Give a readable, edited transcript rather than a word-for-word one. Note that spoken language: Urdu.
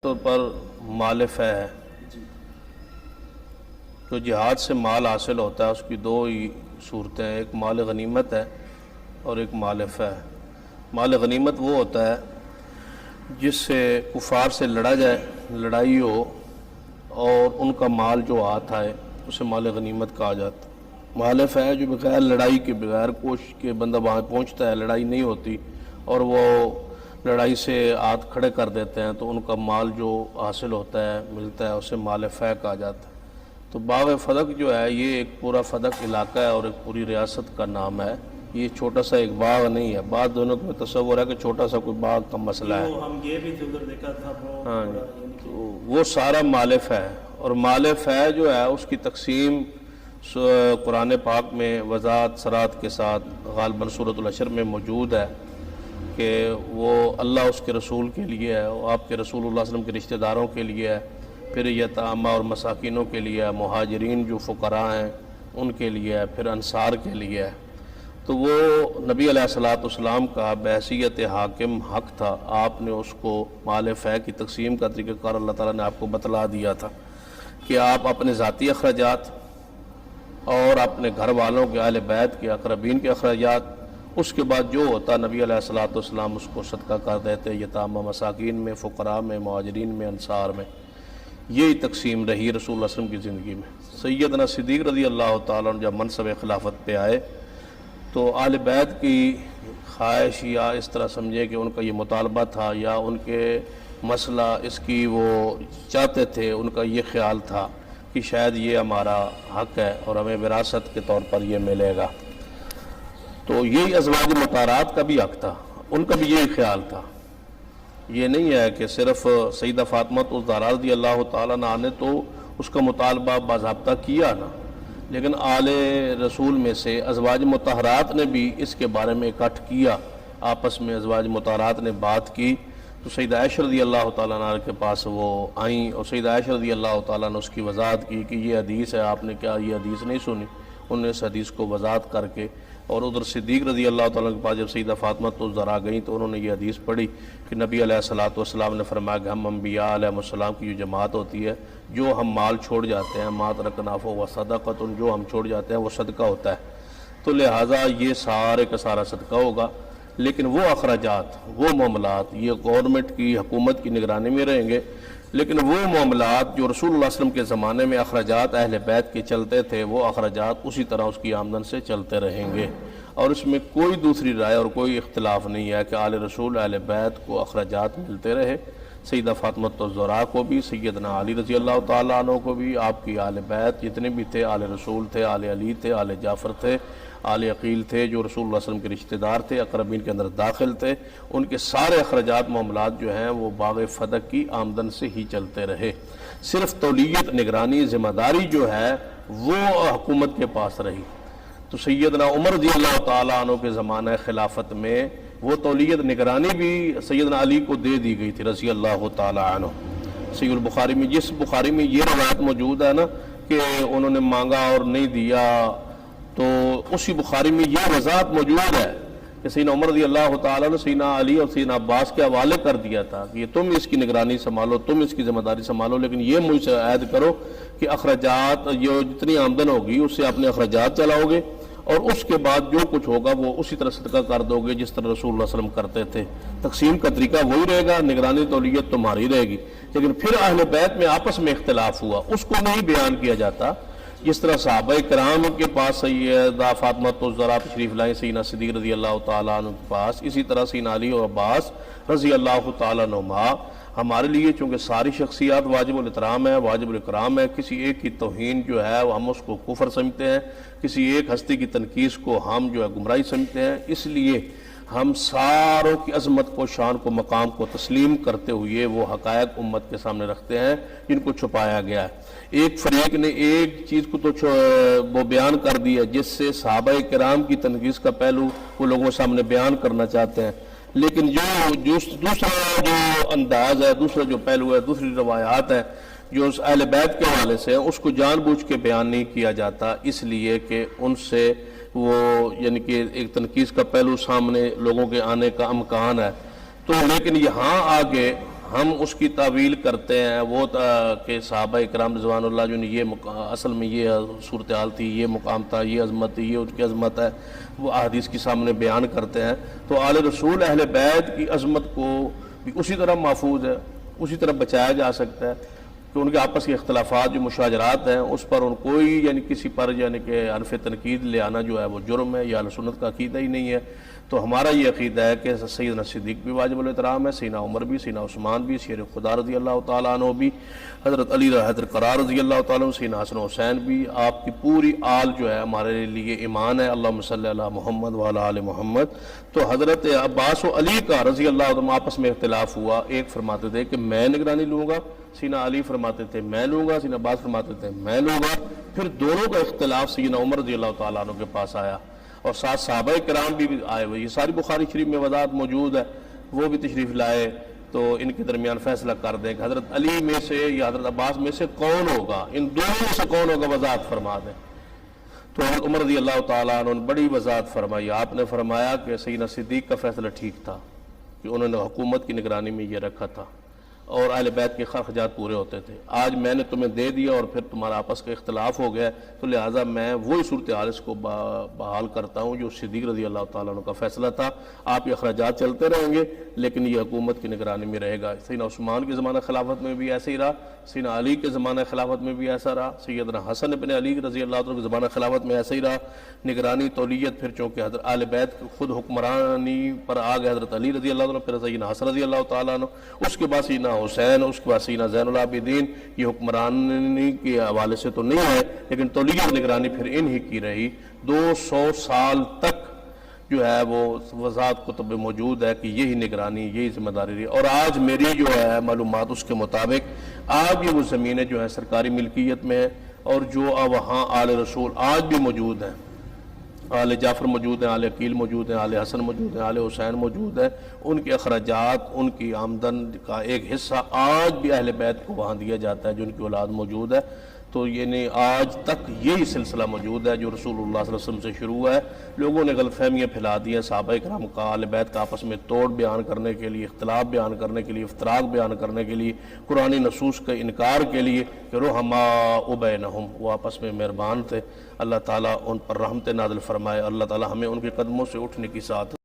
طور پر مال فہ ہے، جو جہاد سے مال حاصل ہوتا ہے اس کی دو ہی صورتیں ہیں، ایک مال غنیمت ہے اور ایک مال فہ ہے۔ مال غنیمت وہ ہوتا ہے جس سے کفار سے لڑا جائے، لڑائی ہو اور ان کا مال جو ہاتھ آئے اسے مال غنیمت کہا جاتا ہے۔ مال فہ ہے جو بغیر لڑائی کے، بغیر کوشش کے بندہ وہاں پہنچتا ہے، لڑائی نہیں ہوتی اور وہ لڑائی سے ہاتھ کھڑے کر دیتے ہیں تو ان کا مال جو حاصل ہوتا ہے، ملتا ہے، اسے مال فہ کہا جاتا ہے۔ تو باغ فدق جو ہے یہ ایک پورا فدق علاقہ ہے اور ایک پوری ریاست کا نام ہے۔ یہ چھوٹا سا ایک باغ نہیں ہے، بعض دونوں کو تصور ہے کہ چھوٹا سا کوئی باغ کا مسئلہ ہے، ہم یہ بھی ادھر دیکھا تھا ہاں تو وہ سارا مال فہ ہے۔ اور مال فہ جو ہے اس کی تقسیم قرآن پاک میں وضاحت صراحت کے ساتھ غالباً سورۃ الحشر میں موجود ہے کہ وہ اللہ اس کے رسول کے لیے ہے، وہ آپ کے رسول اللہ صلی اللہ علیہ وسلم کے رشتہ داروں کے لیے ہے، پھر یتامہ اور مساکینوں کے لیے ہے، مہاجرین جو فقراء ہیں ان کے لیے ہے، پھر انصار کے لیے ہے۔ تو وہ نبی علیہ الصلوۃ والسلام کا بحیثیت حاکم حق تھا، آپ نے اس کو مال فہ کی تقسیم کا طریقہ کار اللہ تعالیٰ نے آپ کو بتلا دیا تھا کہ آپ اپنے ذاتی اخراجات اور اپنے گھر والوں کے اہل بیت کے اقربین کے اخراجات، اس کے بعد جو ہوتا نبی علیہ الصلوۃ والسلام اس کو صدقہ کر دیتے یتامہ مساکین میں، فقراء میں، مہاجرین میں، انصار میں۔ یہی تقسیم رہی رسول اللہ صلی اللہ علیہ وسلم کی زندگی میں۔ سیدنا صدیق رضی اللہ تعالیٰ عنہ جب منصب خلافت پہ آئے تو اہل بیت کی خواہش یا اس طرح سمجھے کہ ان کا یہ مطالبہ تھا یا ان کے مسئلہ اس کی وہ چاہتے تھے، ان کا یہ خیال تھا کہ شاید یہ ہمارا حق ہے اور ہمیں وراثت کے طور پر یہ ملے گا۔ تو یہی ازواج مطہرات کا بھی حق تھا، ان کا بھی یہی خیال تھا۔ یہ نہیں ہے کہ صرف سیدہ فاطمہ الزہرا رضی اللہ تعالیٰ عنہا نے تو اس کا مطالبہ باضابطہ کیا نا، لیکن آل رسول میں سے ازواج مطہرات نے بھی اس کے بارے میں اکٹھ کیا، آپس میں ازواج مطہرات نے بات کی۔ تو سیدہ عائشہ رضی اللہ تعالیٰ عنہ کے پاس وہ آئیں اور سیدہ عائشہ رضی اللہ تعالیٰ نے اس کی وضاحت کی کہ یہ حدیث ہے، آپ نے کیا یہ حدیث نہیں سنی؟ انہوں نے اس حدیث کو وضاحت کر کے، اور ادھر صدیق رضی اللہ تعالیٰ کے پاس جب سیدہ فاطمہ الزہرا گئیں تو انہوں نے یہ حدیث پڑھی کہ نبی علیہ الصلوۃ والسلام نے فرمایا کہ ہم انبیاء علیہ السلام کی جو جماعت ہوتی ہے، جو ہم مال چھوڑ جاتے ہیں، ما ترکنا فہو صدقۃ، جو ہم چھوڑ جاتے ہیں وہ صدقہ ہوتا ہے، تو لہٰذا یہ سارے کا سارا صدقہ ہوگا، لیکن وہ اخراجات، وہ معاملات یہ گورنمنٹ کی، حکومت کی نگرانی میں رہیں گے، لیکن وہ معاملات جو رسول اللہ صلی اللہ علیہ وسلم کے زمانے میں اخراجات اہل بیت کے چلتے تھے، وہ اخراجات اسی طرح اس کی آمدن سے چلتے رہیں گے، اور اس میں کوئی دوسری رائے اور کوئی اختلاف نہیں ہے کہ آل رسول اہل بیت کو اخراجات ملتے رہے۔ سیدہ فاطمہ الزہرا کو بھی، سیدنا علی رضی اللہ تعالیٰ عنہ کو بھی، آپ کی آل بیت جتنے بھی تھے، آل رسول تھے، آل علی تھے، آل جعفر تھے، آل عقیل تھے، جو رسول اللہ صلی اللہ علیہ وسلم کے رشتہ دار تھے، اقربین کے اندر داخل تھے، ان کے سارے اخراجات معاملات جو ہیں وہ باغ فدق کی آمدن سے ہی چلتے رہے۔ صرف تولیت، نگرانی، ذمہ داری جو ہے وہ حکومت کے پاس رہی۔ تو سیدنا عمر رضی اللہ تعالیٰ عنہ کے زمانہ خلافت میں وہ تولیت، نگرانی بھی سیدنا علی کو دے دی گئی تھی رضی اللہ تعالیٰ عنہ۔ صحیح البخاری میں، جس بخاری میں یہ روایت موجود ہے نا کہ انہوں نے مانگا اور نہیں دیا، تو اسی بخاری میں یہ وضاحت موجود ہے کہ سیدنا عمر رضی اللہ تعالیٰ نے سیدنا علی اور سیدنا عباس کے حوالے کر دیا تھا کہ یہ تم اس کی نگرانی سنبھالو، تم اس کی ذمہ داری سنبھالو، لیکن یہ مجھ سے عہد کرو کہ اخراجات جو جتنی آمدن ہوگی اس سے اپنے اخراجات چلاؤ گے، اور اس کے بعد جو کچھ ہوگا وہ اسی طرح صدقہ کر دو گے جس طرح رسول اللہ صلی اللہ علیہ وسلم کرتے تھے۔ تقسیم کا طریقہ وہی رہے گا، نگرانی تولیت تمہاری رہے گی، لیکن پھر اہل بیت میں آپس میں اختلاف ہوا، اس کو نہیں بیان کیا جاتا۔ جس طرح صحابہ کرام کے پاس سیدہ فاطمہ الزہرا تشریف لائیں سیدنا صدیق رضی اللہ تعالیٰ عنہ کے پاس، اسی طرح سیدنا علی اور عباس رضی اللہ تعالیٰ عنہما ہمارے لیے چونکہ ساری شخصیات واجب الاحترام ہے، واجب الاکرام ہے، کسی ایک کی توہین جو ہے وہ ہم اس کو کفر سمجھتے ہیں، کسی ایک ہستی کی تنقیص کو ہم جو ہے گمراہی سمجھتے ہیں، اس لیے ہم ساروں کی عظمت کو، شان کو، مقام کو تسلیم کرتے ہوئے وہ حقائق امت کے سامنے رکھتے ہیں جن کو چھپایا گیا ہے۔ ایک فریق نے ایک چیز کو تو وہ بیان کر دیا جس سے صحابہ کرام کی تنقیص کا پہلو وہ لوگوں کے سامنے بیان کرنا چاہتے ہیں، لیکن جو دوسرا جو انداز ہے، دوسرا جو پہلو ہے، دوسری روایات ہے جو اس اہل بیت کے حوالے سے اس کو جان بوجھ کے بیان نہیں کیا جاتا، اس لیے کہ ان سے وہ یعنی کہ ایک تنقیص کا پہلو سامنے لوگوں کے آنے کا امکان ہے۔ تو لیکن یہاں آگے ہم اس کی تعویل کرتے ہیں وہ کہ صحابہ اکرام رضوان اللہ جو نے یہ اصل میں یہ صورتحال تھی، یہ مقام تھا، یہ عظمت تھی، یہ ان کی عظمت ہے، وہ احادیث کے سامنے بیان کرتے ہیں، تو آل رسول اہل بیت کی عظمت کو بھی اسی طرح محفوظ ہے، اسی طرح بچایا جا سکتا ہے کہ ان کے آپس کے اختلافات جو مشاجرات ہیں اس پر ان کوئی یعنی کسی پر یعنی کہ حرف تنقید لے آنا جو ہے وہ جرم ہے، یا اہل سنت کا عقیدہ ہی نہیں ہے۔ تو ہمارا یہ عقیدہ ہے کہ سیدنا صدیق بھی واجب الاحترام ہے، سیدنا عمر بھی، سیدنا عثمان بھی، شیر خدا رضی اللہ تعالیٰ عنہ بھی، حضرت علی حضرت قرار رضی اللہ تعالیٰ عنہ، سیدنا حسن حسین بھی، آپ کی پوری آل جو ہے ہمارے لیے ایمان ہے۔ اللہم صلی علی محمد وعلی آل محمد۔ تو حضرت عباس و علی کا رضی اللہ عنہ آپس میں اختلاف ہوا، ایک فرماتے تھے کہ میں نگرانی لوں گا، سیدنا علی فرماتے تھے میں لوں گا، سیدنا عباس فرماتے تھے میں لوں گا، پھر دونوں کا اختلاف سیدنا عمر رضی اللہ تعالیٰ عنہ کے پاس آیا، اور ساتھ صحابہ کرام بھی آئے ہوئے، یہ ساری بخاری شریف میں وضاحت موجود ہے، وہ بھی تشریف لائے تو ان کے درمیان فیصلہ کر دیں کہ حضرت علی میں سے یا حضرت عباس میں سے کون ہوگا، ان دونوں میں سے کون ہوگا، وضاحت فرما دیں۔ تو حضرت عمر رضی اللہ تعالیٰ عنہ نے بڑی وضاحت فرمائی، آپ نے فرمایا کہ سیدنا صدیق کا فیصلہ ٹھیک تھا کہ انہوں نے حکومت کی نگرانی میں یہ رکھا تھا اور اہل بیت کے خرچات پورے ہوتے تھے، آج میں نے تمہیں دے دیا اور پھر تمہارا آپس کا اختلاف ہو گیا، تو لہٰذا میں وہی صورتحال اس کو بحال کرتا ہوں جو صدیق رضی اللہ تعالیٰ عنہ کا فیصلہ تھا، آپ یہ اخراجات چلتے رہیں گے لیکن یہ حکومت کی نگرانی میں رہے گا۔ سیدنا عثمان کے زمانہ خلافت میں بھی ایسے ہی رہا، سیدنا علی کے زمانہ خلافت میں بھی ایسا رہا، سیدنا حسن بن علی رضی اللہ عنہ کے زمانہ خلافت میں ایسا ہی رہا، نگرانی تولیت پھر چونکہ حضرت اہل بیت خود حکمرانی پر آ گئے حضرت علی رضی اللہ عنہ، پھر سیدنا حسن رضی اللہ تعالیٰ عنہ، اس کے بعد سیدنا حسین، اس کے بعد سیدنا زین العابدین، یہ حکمرانی کے حوالے سے تو نہیں ہے لیکن تولیت نگرانی پھر انہی کی رہی، 200 سال تک جو ہے وہ وضاحت کتب میں موجود ہے کہ یہی نگرانی، یہی ذمہ داری رہی، اور آج میری جو ہے معلومات اس کے مطابق آج یہ وہ زمینیں جو ہیں سرکاری ملکیت میں ہیں، اور جو وہاں آل رسول آج بھی موجود ہیں، آل جعفر موجود ہیں، آل عقیل موجود ہیں، آل حسن موجود ہیں، آل حسین موجود ہیں، ان کے اخراجات، ان کی آمدن کا ایک حصہ آج بھی اہل بیت کو وہاں دیا جاتا ہے جو ان کی اولاد موجود ہے۔ تو یعنی آج تک یہی سلسلہ موجود ہے جو رسول اللہ صلی اللہ علیہ وسلم سے شروع ہوا ہے۔ لوگوں نے غلط فہمیاں پھیلا دی ہیں، صحابہ کرام کا، اہل بیت کا آپس میں توڑ بیان کرنے کے لیے، اختلاف بیان کرنے کے لیے، افتراق بیان کرنے کے لیے، قرآن نصوص کا انکار کے لیے کہ رحماء بینہم، وہ آپس میں مہربان تھے۔ اللہ تعالیٰ ان پر رحمت نازل فرمائے، اللہ تعالیٰ ہمیں ان کے قدموں سے اٹھنے کی ساتھ